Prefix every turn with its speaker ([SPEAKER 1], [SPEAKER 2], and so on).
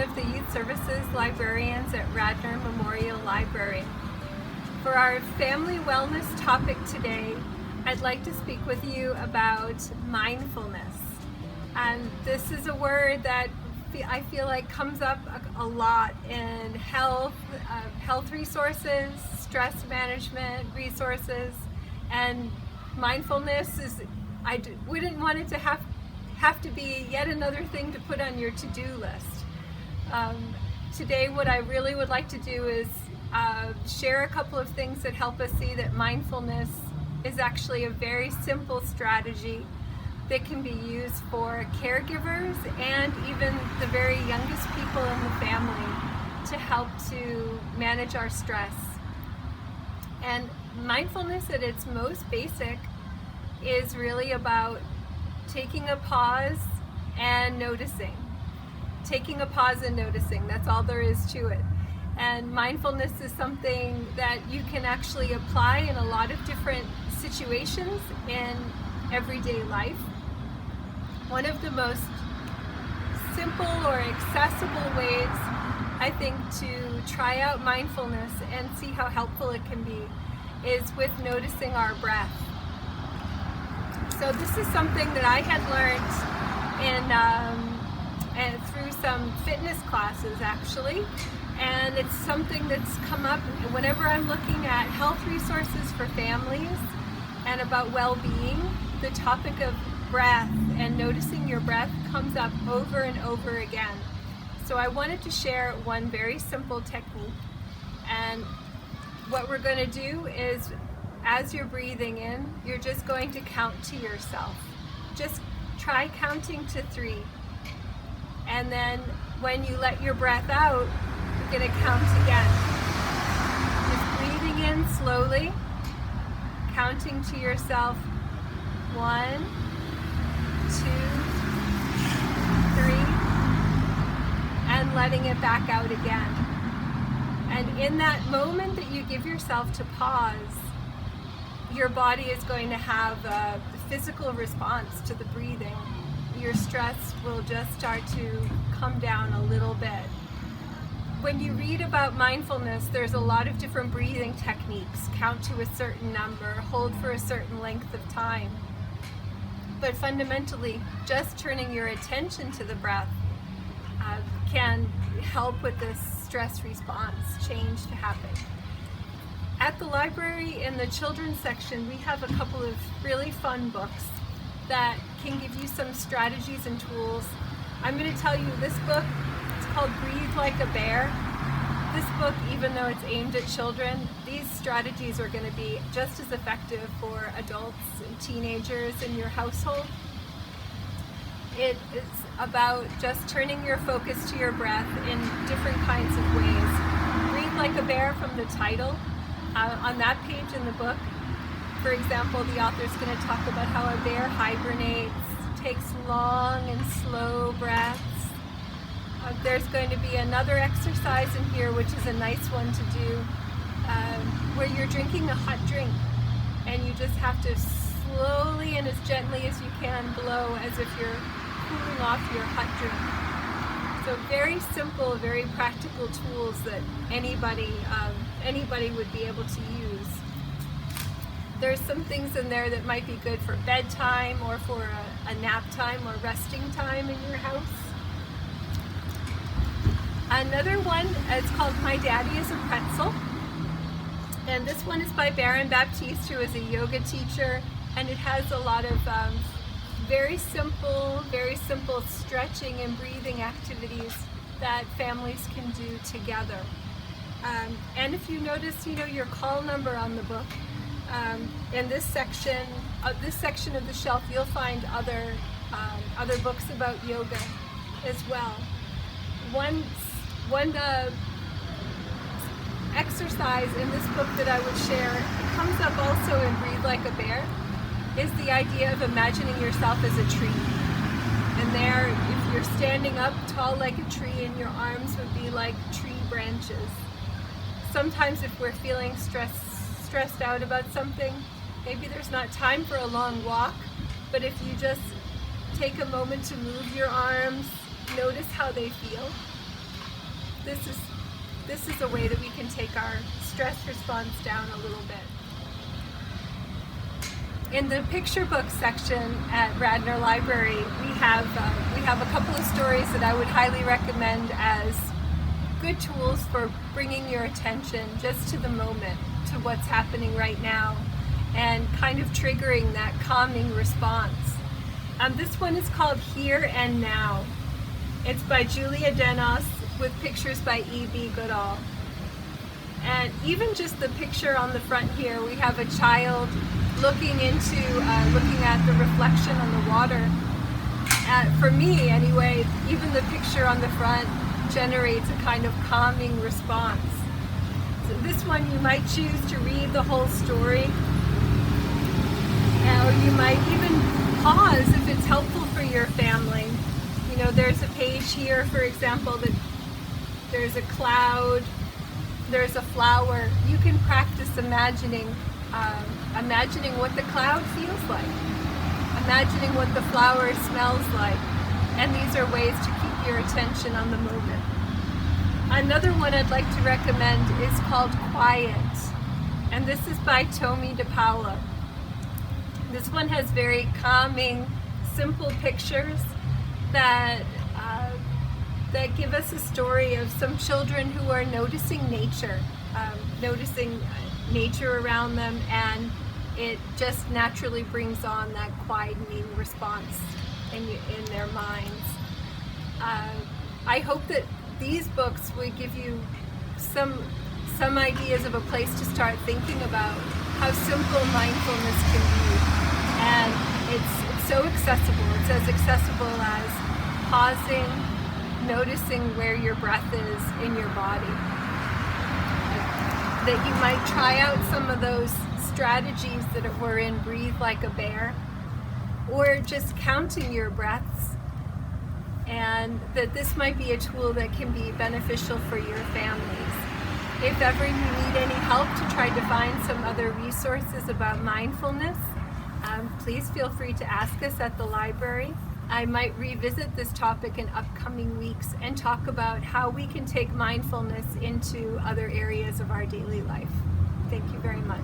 [SPEAKER 1] of the Youth Services librarians at Radnor Memorial Library. For our family wellness topic today, I'd like to speak with you about mindfulness. And this is a word that I feel like comes up a lot in health resources, stress management resources, and mindfulness is, wouldn't want it to have to be yet another thing to put on your to-do list. Today what I really would like to do is share a couple of things that help us see that mindfulness is actually a very simple strategy that can be used for caregivers and even the very youngest people in the family to help to manage our stress. And mindfulness at its most basic is really about taking a pause and noticing. Taking a pause and noticing, that's all there is to it. And mindfulness is something that you can actually apply in a lot of different situations in everyday life. One of the most simple or accessible ways, I think, to try out mindfulness and see how helpful it can be is with noticing our breath. So this is something that I had learned and through some fitness classes actually, and it's something that's come up whenever I'm looking at health resources for families and about well-being. The topic of breath and noticing your breath comes up over and over again. So I wanted to share one very simple technique, and what we're going to do is, as you're breathing in, you're just going to count to yourself. Just try counting to 3. And then when you let your breath out, you're going to count again. Just breathing in slowly, counting to yourself 1, 2, 3, and letting it back out again. And in that moment that you give yourself to pause, your body is going to have a physical response to the breathing. Your stress will just start to come down a little bit. When you read about mindfulness, there's a lot of different breathing techniques. Count to a certain number, hold for a certain length of time. But fundamentally, just turning your attention to the breath can help with this stress response change to happen. At the library, in the children's section, we have a couple of really fun books that can give you some strategies and tools. I'm going to tell you this book, it's called Breathe Like a Bear. This book, even though it's aimed at children, these strategies are going to be just as effective for adults and teenagers in your household. It is about just turning your focus to your breath in different kinds of ways. Breathe Like a Bear, from the title. On that page in the book, for example, the author's going to talk about how a bear hibernates, takes long and slow breaths. There's going to be another exercise in here, which is a nice one to do, where you're drinking a hot drink, and you just have to slowly and as gently as you can blow as if you're cooling off your hot drink. So very simple, very practical tools that anybody would be able to use. There's some things in there that might be good for bedtime or for a nap time or resting time in your house. Another one is called My Daddy is a Pretzel. And this one is by Baron Baptiste, who is a yoga teacher, and it has a lot of very simple stretching and breathing activities that families can do together. And if you notice, your call number on the book, in this section of the shelf, you'll find other books about yoga as well. One exercise in this book that I would share, it comes up also in Breathe Like a Bear, is the idea of imagining yourself as a tree. And there, if you're standing up tall like a tree, and your arms would be like tree branches. Sometimes if we're feeling stressed out about something, maybe there's not time for a long walk, but if you just take a moment to move your arms, notice how they feel, this is a way that we can take our stress response down a little bit. In the picture book section at Radnor Library, we have a couple of stories that I would highly recommend as good tools for bringing your attention just to the moment, to what's happening right now, and kind of triggering that calming response. This one is called Here and Now. It's by Julia Denos with pictures by E.B. Goodall. And even just the picture on the front here, we have a child looking at the reflection on the water. For me anyway, even the picture on the front generates a kind of calming response. So this one you might choose to read the whole story, or you might even pause if it's helpful for your family. You know, there's a page here, for example, that there's a cloud, there's a flower. You can practice imagining what the cloud feels like, imagining what the flower smells like, and these are ways to keep your attention on the moment. Another one I'd like to recommend is called Quiet, and this is by Tomi DePaula. This one has very calming, simple pictures that give us a story of some children who are noticing nature around them, and it just naturally brings on that quietening response in their minds. I hope that these books will give you some ideas of a place to start thinking about how simple mindfulness can be, and it's so accessible. It's as accessible as pausing, noticing where your breath is in your body. That you might try out some of those strategies that were in Breathe Like a Bear, or just counting your breaths, and that this might be a tool that can be beneficial for your families. If ever you need any help to try to find some other resources about mindfulness, please feel free to ask us at the library. I might revisit this topic in upcoming weeks and talk about how we can take mindfulness into other areas of our daily life. Thank you very much.